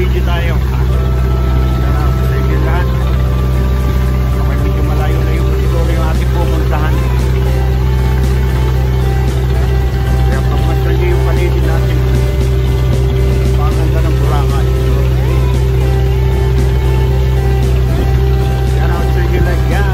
video tayo. Sige lahat. Okay, medyo malayo-layo po siguro yung ating pupuntahan. Kaya pamasal niyo yung paligid natin. Paganda ng Boracay. Okay. Shout out to you like yan.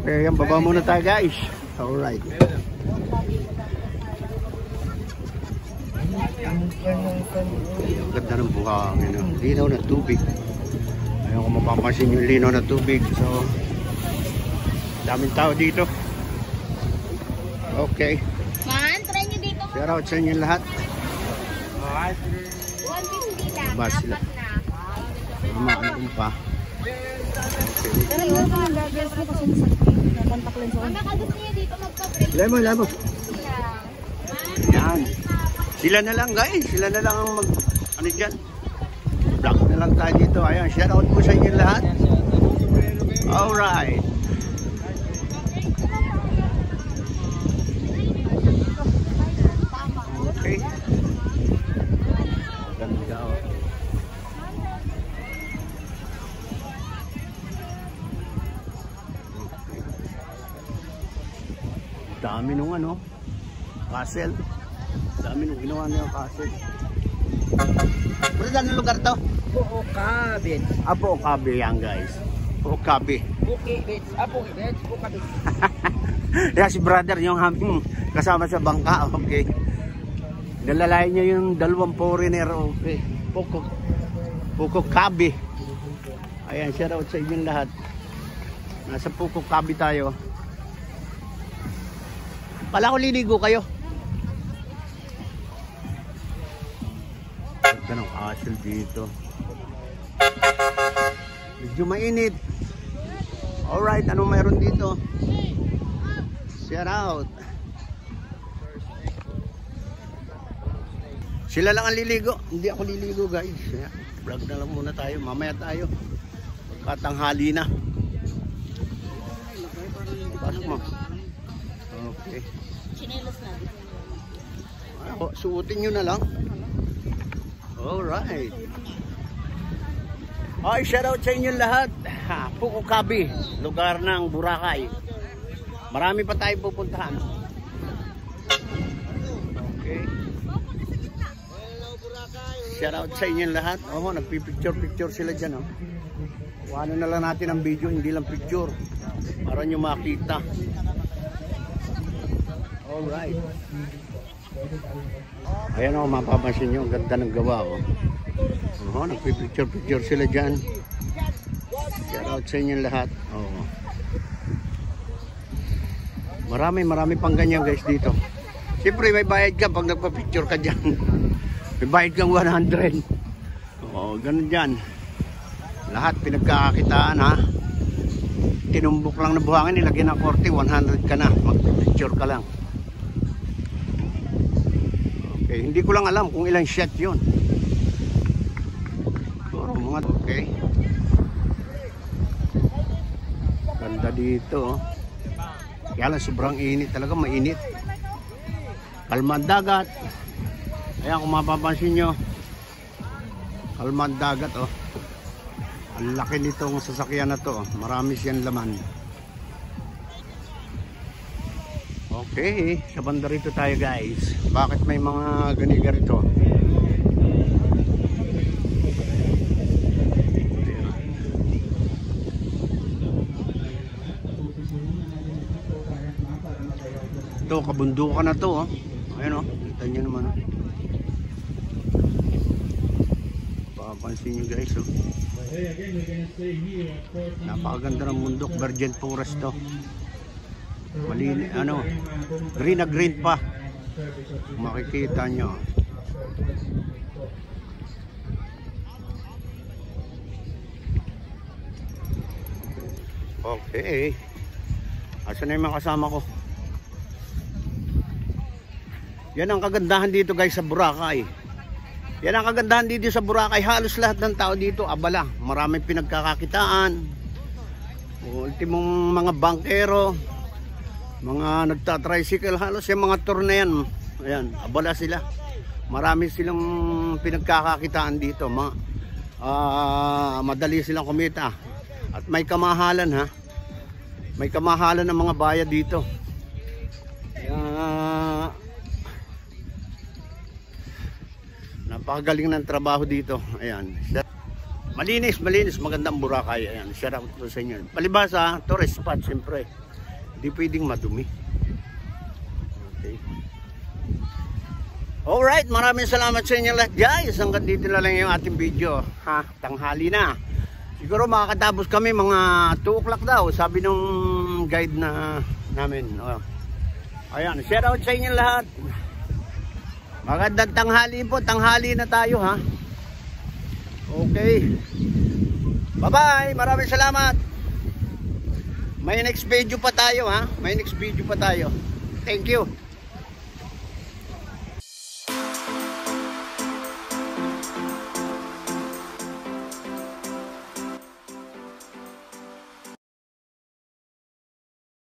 Okay, yan, baba muna tayo guys. Alright. Ang ganda ng buhangin. Linaw na tubig. Ayun kung mapapansin yung linaw na tubig. So, daming tao dito. Okay. Man, try nyo dito. Shout out sa inyo lahat. 150 lang. Baba sila. Maano pa. Pero yun pa, gagawin ko kasi sa contact lens. Ang nakagusto niya dito magpa-break. Lemo. Yan. Sila na lang guys. Sila na lang ang mag... Ano dyan? Vlog na lang tayo dito. Ayan, shout out po sa inyo lahat. Alright. Okay. Ganda o. Dami nung ano, castle. Dami nung ginawa niya yung castle. Ano dyan ang lugar to? Puukabi. Puukabi yan guys. Puukabi. Puukabi. Puukabi. Yan si brother yung aming kasama sa bangka. Okay. Nalalay niya yung dalawang foreigner. Okay. Puukabi. Ayan, shout out sa inyong lahat. Nasa Puukabi tayo. Pala ko liligo kayo. Ganda ng castle dito. Medyo mainit. Alright, ano mayroon dito? Shout out. Sila lang ang liligo. Hindi ako liligo guys. Vlog na lang muna tayo. Mamaya tayo. Pagkatanghali na. Pasok mo. Okay. Chinelas na. Suotin nyo na lang. Alright. Ay, shout out sa inyo lahat. Puukabi, lugar ng Boracay. Marami pa tayong pupuntahan. Okay. Shout out sa inyo lahat. Oh, nagpipicture sila dyan. Oh. Ano na lang natin ang video, hindi lang picture. Para nyo makita. Alright. Ayan o, mapapansin nyo, ang ganda ng gawa o. Nagpipicture sila dyan. Shout out sa inyo lahat. Marami pang ganyan guys dito. Siyempre may bayad ka pag nagpa-picture ka dyan. May bayad kang 100. Ganun dyan. Lahat pinagkakakitaan ha. Tinumbok lang na buhangin, nilagyan ng 40, 100 ka na. Mag-picture ka lang. Okay, hindi ko lang alam kung ilang shot yun. Puro mga okay. Ganda dito. Kaya lang sobrang init talaga, mainit. Kalmang dagat. Ayan, kung mapapansin nyo, kalmang dagat, oh. Ang laki nitong sasakyan na to, oh. Marami siyang laman. Okay, sa banda rito tayo guys. Bakit may mga ganiga rito? Ito, kabundukan na to, oh. Ayan, oh. Kita nyo naman, oh. Papansin nyo guys, oh. Napakaganda ng bundok, virgin forest to. Malini, ano, green na green pa. Makikita nyo. Okay. Asan na yung mga kasama ko? Yan ang kagandahan dito guys sa Boracay. Yan ang kagandahan dito sa Boracay. Halos lahat ng tao dito abala. Maraming pinagkakakitaan. Ultimong mga bankero, mga nagta-tricycle, halos yung mga tour na yan. Ayan, abala sila. Marami silang pinagkakakitaan dito. Madali silang kumita. At may kamahalan, ha. May kamahalan ng mga bayad dito. Napakagaling ng trabaho dito. Ayan. Malinis, magandang Boracay. Ayan, shout out po sa inyo. Palibasa, tourist spot siyempre. Hindi pwedeng madumi. Okay. Alright, maraming salamat sa inyo lahat guys. Hanggang dito na lang yung ating video. Ha, tanghali na. Siguro makakatapos kami mga 2 o'clock daw. Sabi nung guide na namin. Ayan, shout out sa inyo lahat. Magandang tanghali po. Tanghali na tayo, ha. Okay. Bye-bye. Maraming salamat. May next video pa tayo, ha. May next video pa tayo. Thank you.